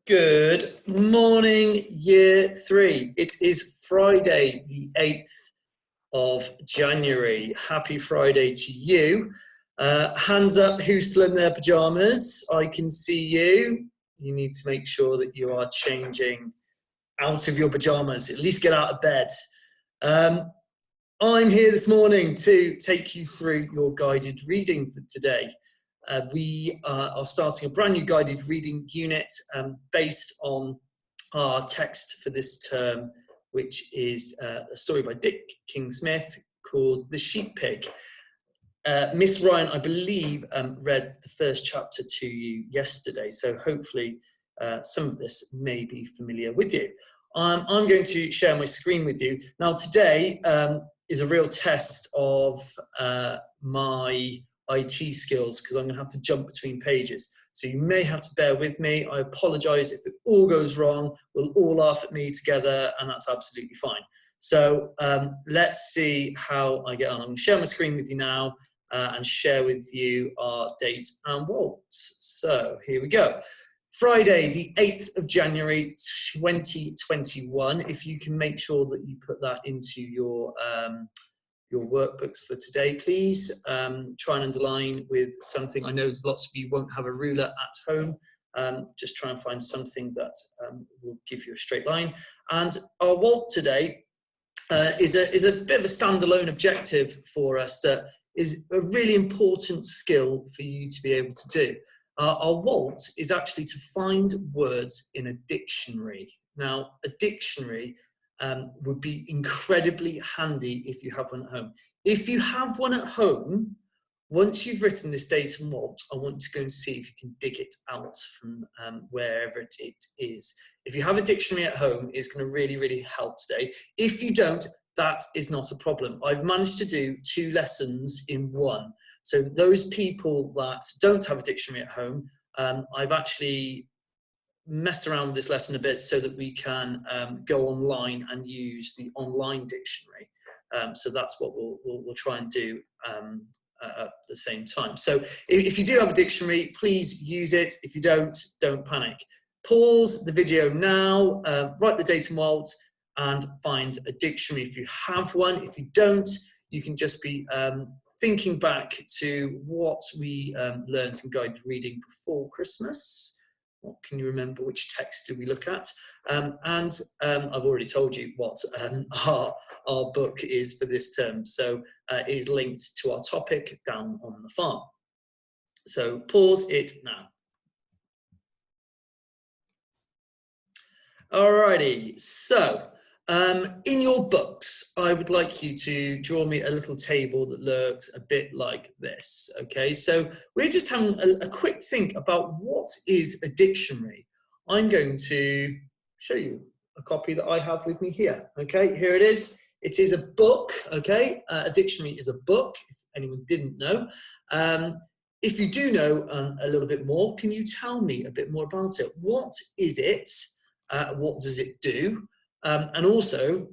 Good morning, year 3. It is Friday, the 8th of January. Happy Friday to you. Hands up who's still in their pajamas. I can see you. You need to make sure that you are changing out of your pajamas. At least get out of bed. I'm here this morning to take you through your guided reading for today. We are starting a brand new guided reading unit based on our text for this term, which is a story by Dick King-Smith called The Sheep Pig. Miss Ryan, I believe, read the first chapter to you yesterday, so hopefully some of this may be familiar with you. I'm going to share my screen with you. Now today is a real test of my IT skills because I'm going to have to jump between pages. So you may have to bear with me. I apologize if it all goes wrong. We'll all laugh at me together and that's absolutely fine. So let's see how I get on. I'm going to share my screen with you now and share with you our date and waltz. So here we go. Friday, the 8th of January, 2021. If you can make sure that you put that into your workbooks for today, please. Try and underline with something. I know lots of you won't have a ruler at home. Just try and find something that will give you a straight line. And our waltz today is a bit of a standalone objective for us that is a really important skill for you to be able to do. Our waltz is actually to find words in a dictionary. Now, a dictionary would be incredibly handy if you have one at home. If you have one at home, once you've written this date and waltz, I want to go and see if you can dig it out from wherever it is. If you have a dictionary at home, it's going to really, really help today. If you don't, that is not a problem. I've managed to do 2 lessons in one. So those people that don't have a dictionary at home, I've actually messed around with this lesson a bit so that we can go online and use the online dictionary. So that's what we'll try and do at the same time. So if you do have a dictionary, please use it. If you don't panic. Pause the video now, write the date and waltz, and find a dictionary if you have one. If you don't, you can just be thinking back to what we learned in guided reading before Christmas. What can you remember? Which text did we look at? I've already told you what our book is for this term. So it is linked to our topic down on the farm. So pause it now. Alrighty, so in your books, I would like you to draw me a little table that looks a bit like this, okay? So we're just having a quick think about what is a dictionary. I'm going to show you a copy that I have with me here, okay? Here it is. It is a book, okay? A dictionary is a book, if anyone didn't know. If you do know a little bit more, can you tell me a bit more about it? What is it? What does it do? And also,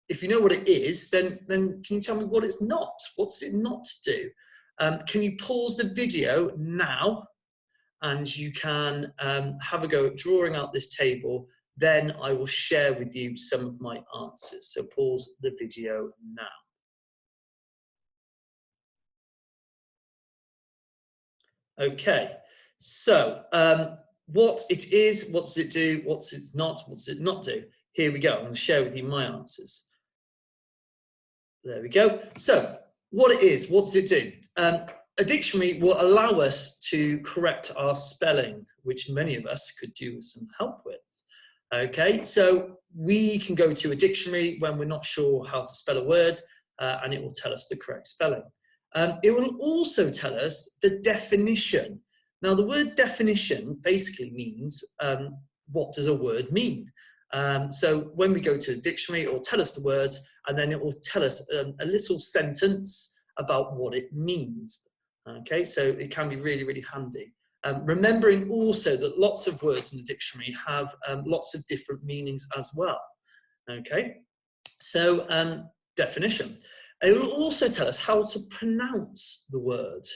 if you know what it is, then can you tell me what it's not? What does it not do? Can you pause the video now and you can have a go at drawing out this table? Then I will share with you some of my answers. So pause the video now. Okay, so what it is, what does it do, what does it not do? Here we go, I'm going to share with you my answers. There we go. So, what it is, what does it do? A dictionary will allow us to correct our spelling, which many of us could do with some help with. Okay, so we can go to a dictionary when we're not sure how to spell a word, and it will tell us the correct spelling. It will also tell us the definition. Now, the word definition basically means what does a word mean? So when we go to a dictionary, it will tell us the words, and then it will tell us a little sentence about what it means. Okay, so it can be really, really handy. Remembering also that lots of words in the dictionary have lots of different meanings as well. Okay, so definition. It will also tell us how to pronounce the word,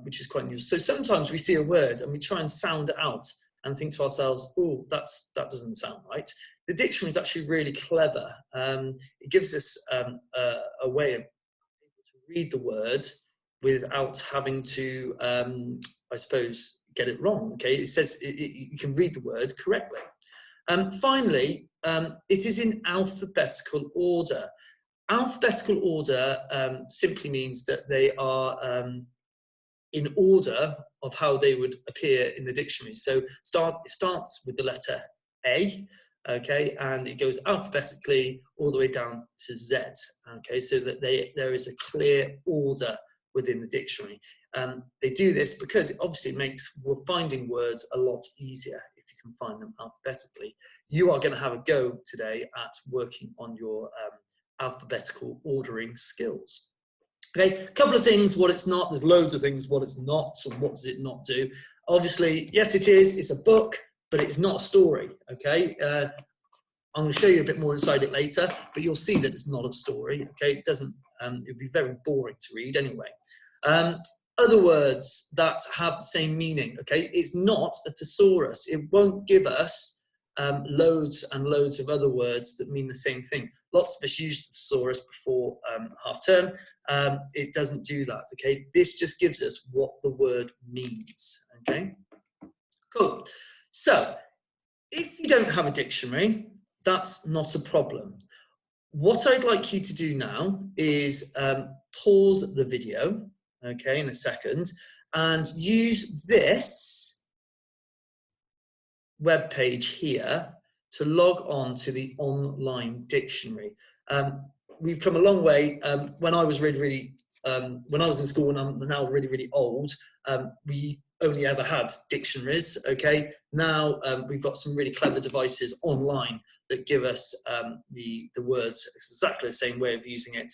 which is quite useful. So sometimes we see a word and we try and sound it out, and think to ourselves, oh, that doesn't sound right. The dictionary is actually really clever. It gives us a way of read the word without having to, I suppose, get it wrong. Okay, it says you can read the word correctly. Finally, it is in alphabetical order. Alphabetical order simply means that they are in order of how they would appear in the dictionary. So it starts with the letter A, okay, and it goes alphabetically all the way down to Z, okay, so that there is a clear order within the dictionary. They do this because it obviously makes finding words a lot easier if you can find them alphabetically. You are going to have a go today at working on your alphabetical ordering skills. Okay, a couple of things, what it's not. There's loads of things, what it's not. So what does it not do? Obviously, yes, it is. It's a book, but it's not a story. Okay, I'm going to show you a bit more inside it later, but you'll see that it's not a story. Okay, it doesn't. It would be very boring to read anyway. Other words that have the same meaning. Okay, it's not a thesaurus. It won't give us loads and loads of other words that mean the same thing. Lots of us use the thesaurus before half term. It doesn't do that, okay? This just gives us what the word means, okay? Cool. So, if you don't have a dictionary, that's not a problem. What I'd like you to do now is pause the video, okay, in a second, and use this web page here to log on to the online dictionary. We've come a long way. When I was when I was in school, and I'm now really old, we only ever had dictionaries, okay? Now we've got some really clever devices online that give us the words exactly the same way of using it,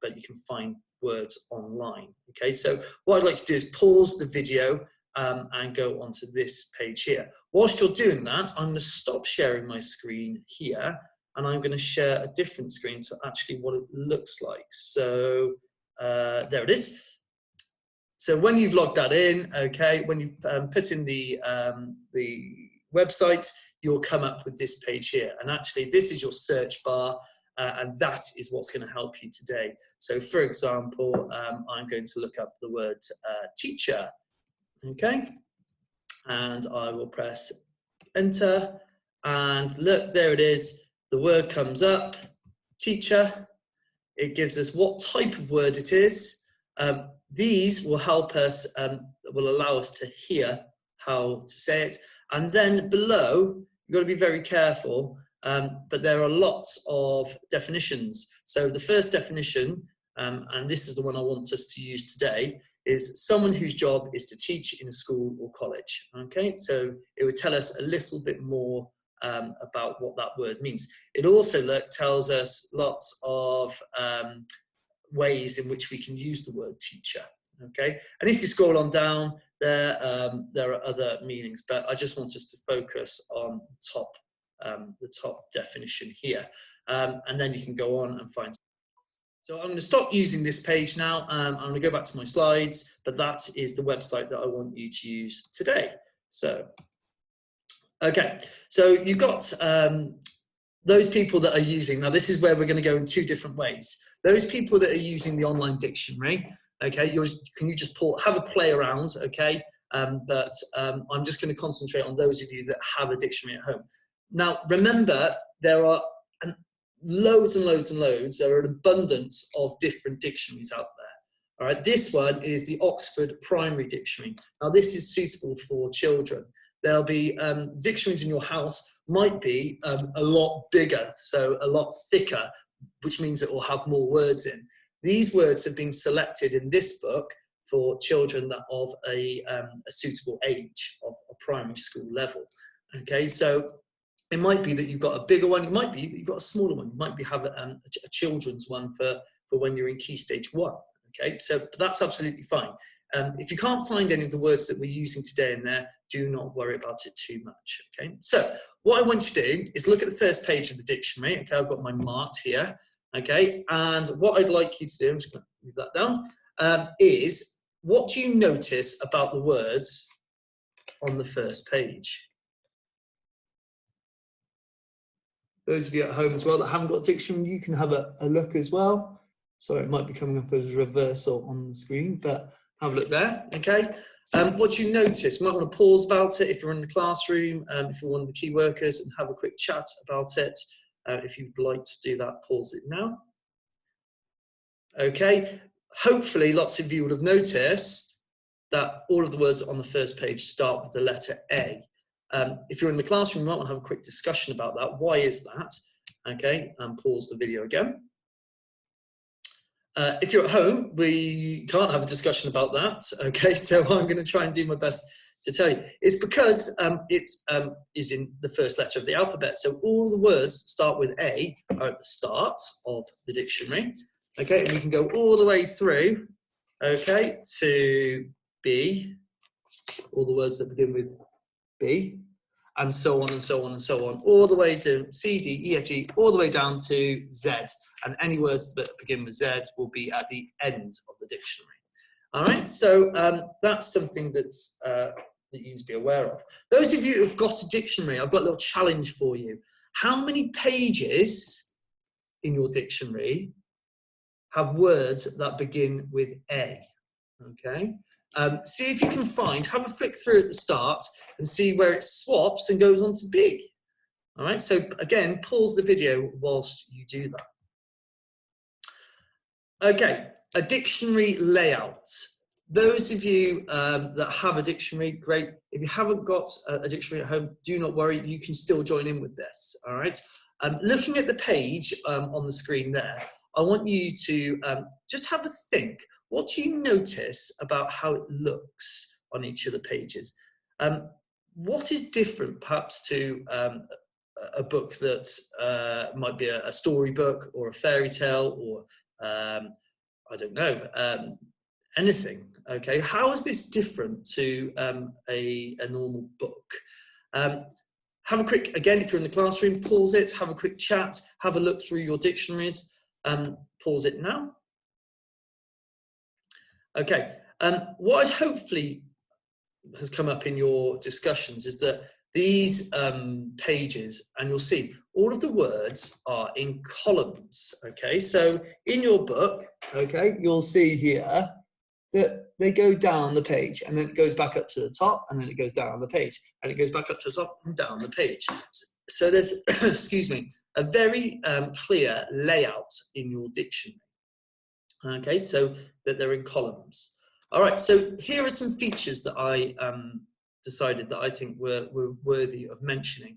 but you can find words online, okay? So what I'd like to do is pause the video and go onto this page here. Whilst you're doing that, I'm going to stop sharing my screen here, and I'm going to share a different screen to actually what it looks like. So there it is. So when you've logged that in, okay, when you put in the website, you'll come up with this page here. And actually, this is your search bar, and that is what's going to help you today. So for example, I'm going to look up the word teacher. Okay, and I will press enter, and look, there it is. The word comes up, teacher. It gives us what type of word it is. These will help us, will allow us to hear how to say it. And then below, you've got to be very careful, but there are lots of definitions. So the first definition, and this is the one I want us to use today, is someone whose job is to teach in a school or college. Okay, so it would tell us a little bit more about what that word means. It also tells us lots of ways in which we can use the word teacher. Okay, and if you scroll on down, there are other meanings, but I just want us to focus on the top definition here, and then you can go on and find. So I'm going to stop using this page now. I'm going to go back to my slides, but that is the website that I want you to use today. So, okay, so you've got those people that are using, now this is where we're going to go in two different ways. Those people that are using the online dictionary, okay, can you just have a play around, okay? But I'm just going to concentrate on those of you that have a dictionary at home. Now, remember, there are loads and loads and loads. There are an abundance of different dictionaries out there. All right, this one is the Oxford Primary Dictionary. Now, this is suitable for children. There'll be dictionaries in your house might be a lot bigger, so a lot thicker, which means it will have more words in. These words have been selected in this book for children that of a suitable age of a primary school level. Okay, so it might be that you've got a bigger one. It might be that you've got a smaller one. You might have a children's one for when you're in Key Stage 1. Okay, so that's absolutely fine. If you can't find any of the words that we're using today in there, do not worry about it too much. Okay, so what I want you to do is look at the first page of the dictionary. Okay, I've got my marked here. Okay, and what I'd like you to do, I'm just going to move that down, is what do you notice about the words on the first page? Those of you at home as well that haven't got a dictionary, you can have a look as well. Sorry, it might be coming up as a reversal on the screen, but have a look there, okay? What you notice, you might want to pause about it if you're in the classroom, if you're one of the key workers, and have a quick chat about it. If you'd like to do that, pause it now. Okay, hopefully lots of you would have noticed that all of the words on the first page start with the letter A. If you're in the classroom, you might want to have a quick discussion about that. Why is that? Okay, and pause the video again. If you're at home, we can't have a discussion about that. Okay, so I'm going to try and do my best to tell you. It's because it is in the first letter of the alphabet. So all the words start with A are at the start of the dictionary. Okay, and we can go all the way through, okay, to B, all the words that begin with B, and so on and so on and so on, all the way to C, D, E, F, G, all the way down to Z. And any words that begin with Z will be at the end of the dictionary. All right, so that's something that's, that you need to be aware of. Those of you who've got a dictionary, I've got a little challenge for you. How many pages in your dictionary have words that begin with A? Okay. See if you can find, have a flick through at the start and see where it swaps and goes on to B. All right, so again, pause the video whilst you do that. Okay, a dictionary layout. Those of you that have a dictionary, great. If you haven't got a dictionary at home, do not worry, you can still join in with this, all right? Looking at the page on the screen there, I want you to just have a think. What do you notice about how it looks on each of the pages? What is different perhaps to a book that might be a storybook or a fairy tale or I don't know, anything, okay? How is this different to a normal book? Have a quick, again, if you're in the classroom, pause it, have a quick chat, have a look through your dictionaries, pause it now. Okay, what hopefully has come up in your discussions is that these pages, and you'll see all of the words are in columns, okay? So in your book, okay, you'll see here that they go down the page and then it goes back up to the top and then it goes down the page and it goes back up to the top and down the page. So there's, excuse me, a very clear layout in your dictionary, okay, so that they're in columns. All right, so here are some features that I decided that I think were worthy of mentioning.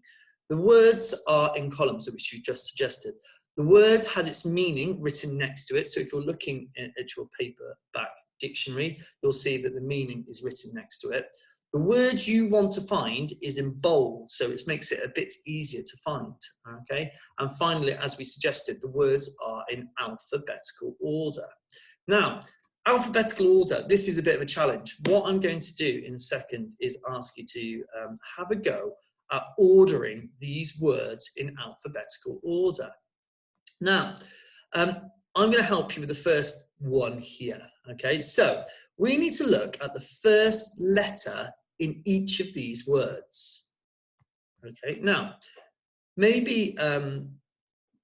The words are in columns, which you just suggested. The word has its meaning written next to it. So if you're looking at your paperback dictionary, you'll see that the meaning is written next to it. The word you want to find is in bold, so it makes it a bit easier to find, okay? And finally, as we suggested, the words are in alphabetical order. Now, alphabetical order, this is a bit of a challenge. What I'm going to do in a second is ask you to have a go at ordering these words in alphabetical order. Now, I'm going to help you with the first one here, okay? So we need to look at the first letter in each of these words, okay? Now, maybe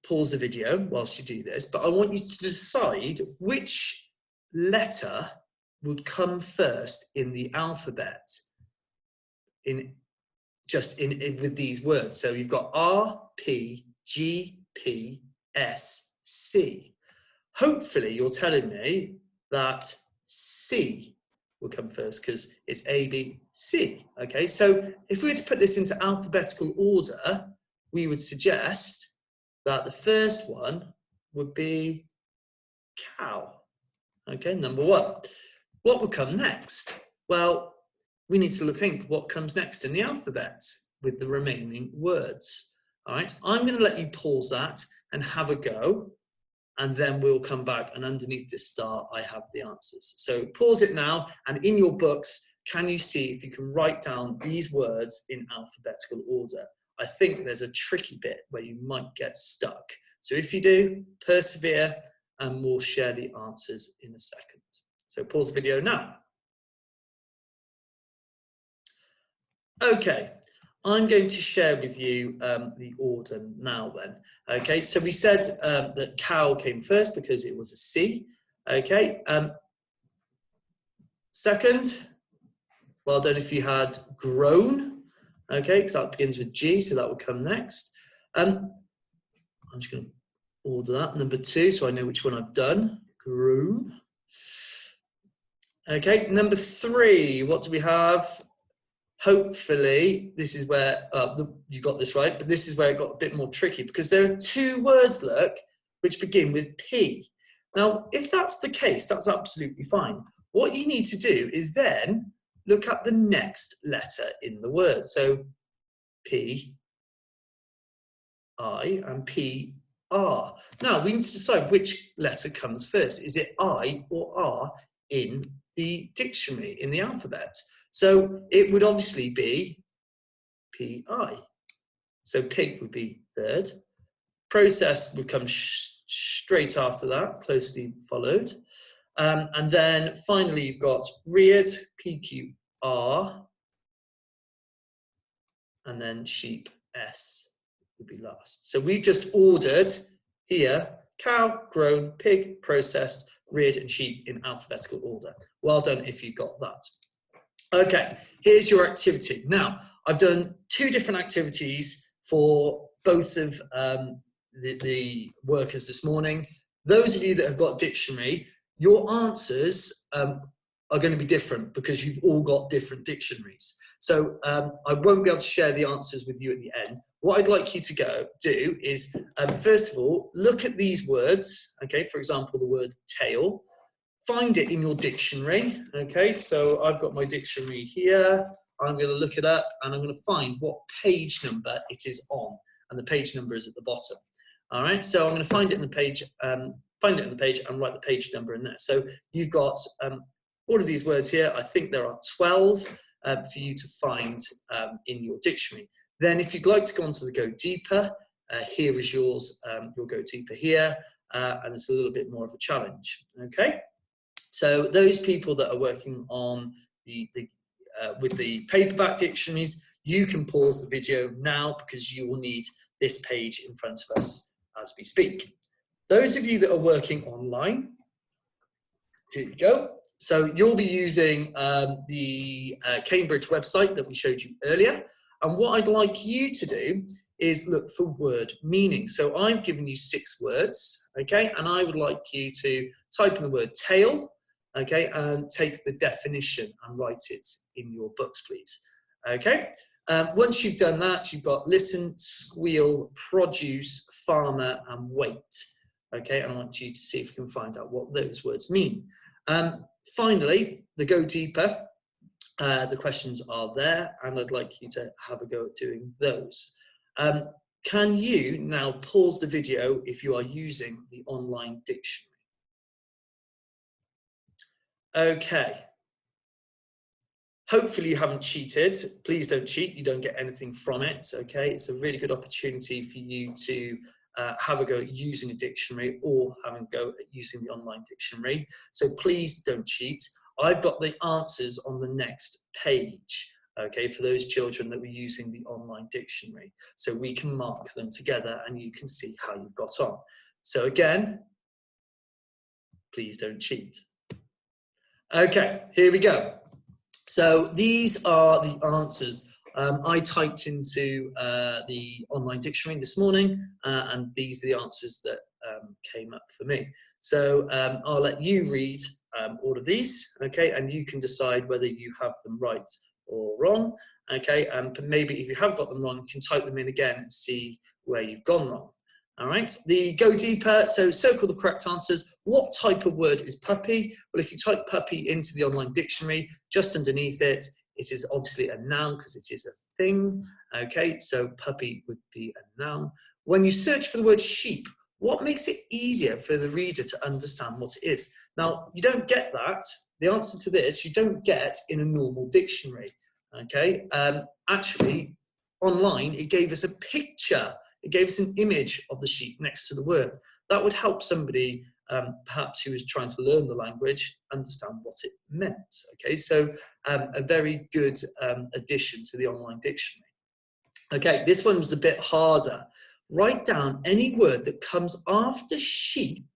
pause the video whilst you do this, but I want you to decide which letter would come first in the alphabet with these words. So you've got R, P, G, P, S, C. Hopefully you're telling me that C will come first because it's A, B, C. Okay, so if we were to put this into alphabetical order, we would suggest that the first one would be cow. Okay, number one. What would come next? Well, we need to think what comes next in the alphabet with the remaining words. All right, I'm going to let you pause that and have a go, and then we'll come back, and underneath this star, I have the answers. So pause it now, and in your books, can you see if you can write down these words in alphabetical order? I think there's a tricky bit where you might get stuck. So if you do, persevere, and we'll share the answers in a second. So pause the video now. Okay, I'm going to share with you the order now then. Okay, so we said that cow came first because it was a C. Okay, second, well done if you had grown. Okay, because that begins with G, so that will come next. I'm just going to order that, number 2, so I know which one I've done. Grown. Okay, number 3, what do we have? Hopefully, this is where, you got this right, but this is where it got a bit more tricky because there are 2 words, look, which begin with P. Now, if that's the case, that's absolutely fine. What you need to do is then look at the next letter in the word. So, P, I, and P, R. Now, we need to decide which letter comes first. Is it I or R in the dictionary, in the alphabet? So it would obviously be P-I. So pig would be third. Processed would come straight after that, closely followed. And then finally you've got reared, P-Q-R. And then sheep, S would be last. So we've just ordered here, cow, grown, pig, processed, reared, and sheep in alphabetical order. Well done if you got that. Okay, here's your activity. Now, I've done 2 different activities for both of the workers this morning. Those of you that have got dictionary, your answers are going to be different because you've all got different dictionaries. So I won't be able to share the answers with you at the end. What I'd like you to do is, first of all, look at these words. Okay, for example, the word tail. Find it in your dictionary, okay? So I've got my dictionary here. I'm going to look it up and I'm going to find what page number it is on. And the page number is at the bottom. All right, so I'm going to find it in the page, and write the page number in there. So you've got all of these words here. I think there are 12 for you to find in your dictionary. Then if you'd like to go on to the Go Deeper, here is yours. You'll go deeper here, and it's a little bit more of a challenge, okay? So those people that are working on with the paperback dictionaries, you can pause the video now because you will need this page in front of us as we speak. Those of you that are working online, here you go. So you'll be using the Cambridge website that we showed you earlier. And what I'd like you to do is look for word meaning. So I've given you 6 words, okay? And I would like you to type in the word tail, okay, and take the definition and write it in your books, please. Okay, once you've done that, you've got listen, squeal, produce, farmer, and wait. Okay, and I want you to see if you can find out what those words mean. Finally, the Go Deeper. The questions are there, and I'd like you to have a go at doing those. Can you now pause the video if you are using the online dictionary? Okay. Hopefully you haven't cheated. Please don't cheat. You don't get anything from it. Okay. It's a really good opportunity for you to have a go at using a dictionary or having a go at using the online dictionary. So please don't cheat. I've got the answers on the next page. Okay, for those children that were using the online dictionary. So we can mark them together and you can see how you've got on. So again, please don't cheat. Okay, here we go. So these are the answers. I typed into the online dictionary this morning, and these are the answers that came up for me. So I'll let you read all of these, okay, and you can decide whether you have them right or wrong, okay, and maybe if you have got them wrong, you can type them in again and see where you've gone wrong. All right, the Go Deeper, so circle the correct answers. What type of word is puppy? Well, if you type puppy into the online dictionary, just underneath it, it is obviously a noun because it is a thing. Okay, so puppy would be a noun. When you search for the word sheep, what makes it easier for the reader to understand what it is? Now, you don't get that. The answer to this, you don't get in a normal dictionary. Okay, actually, online, it gave us a picture. It gave us an image of the sheep next to the word. That would help somebody, perhaps who is trying to learn the language, understand what it meant. Okay, so a very good addition to the online dictionary. Okay, this one was a bit harder. Write down any word that comes after sheep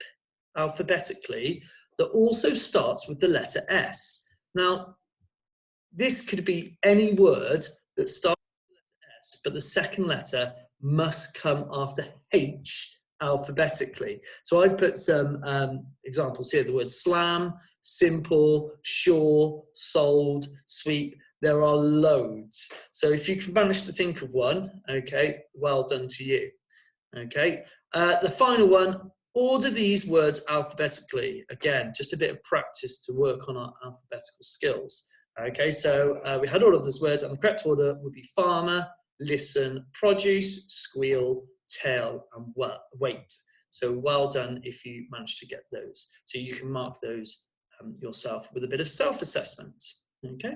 alphabetically that also starts with the letter S. Now, this could be any word that starts with the letter S, but the second letter must come after H alphabetically. So I've put some examples here. The word slam, simple, sure, sold, sweep. There are loads. So if you can manage to think of one, okay, well done to you. Okay, the final one, order these words alphabetically. Again, just a bit of practice to work on our alphabetical skills. Okay, so we had all of those words, and the correct order would be farmer, listen, produce, squeal, tail, and wait. So well done if you managed to get those. So you can mark those yourself with a bit of self-assessment. Okay,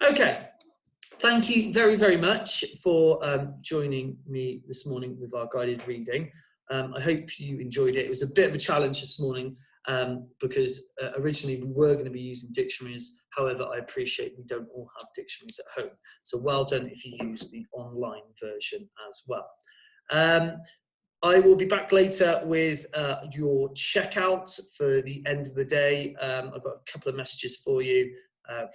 okay. Thank you very, very much for joining me this morning with our guided reading. I hope you enjoyed it. It was a bit of a challenge this morning because originally we were going to be using dictionaries. However, I appreciate we don't all have dictionaries at home. So well done if you use the online version as well. I will be back later with your checkout for the end of the day. I've got a couple of messages for you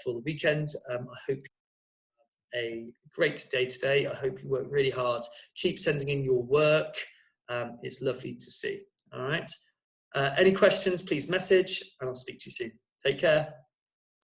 for the weekend. I hope a great day today. I hope you work really hard. Keep sending in your work. It's lovely to see. All right. Any questions, please message, and I'll speak to you soon. Take care.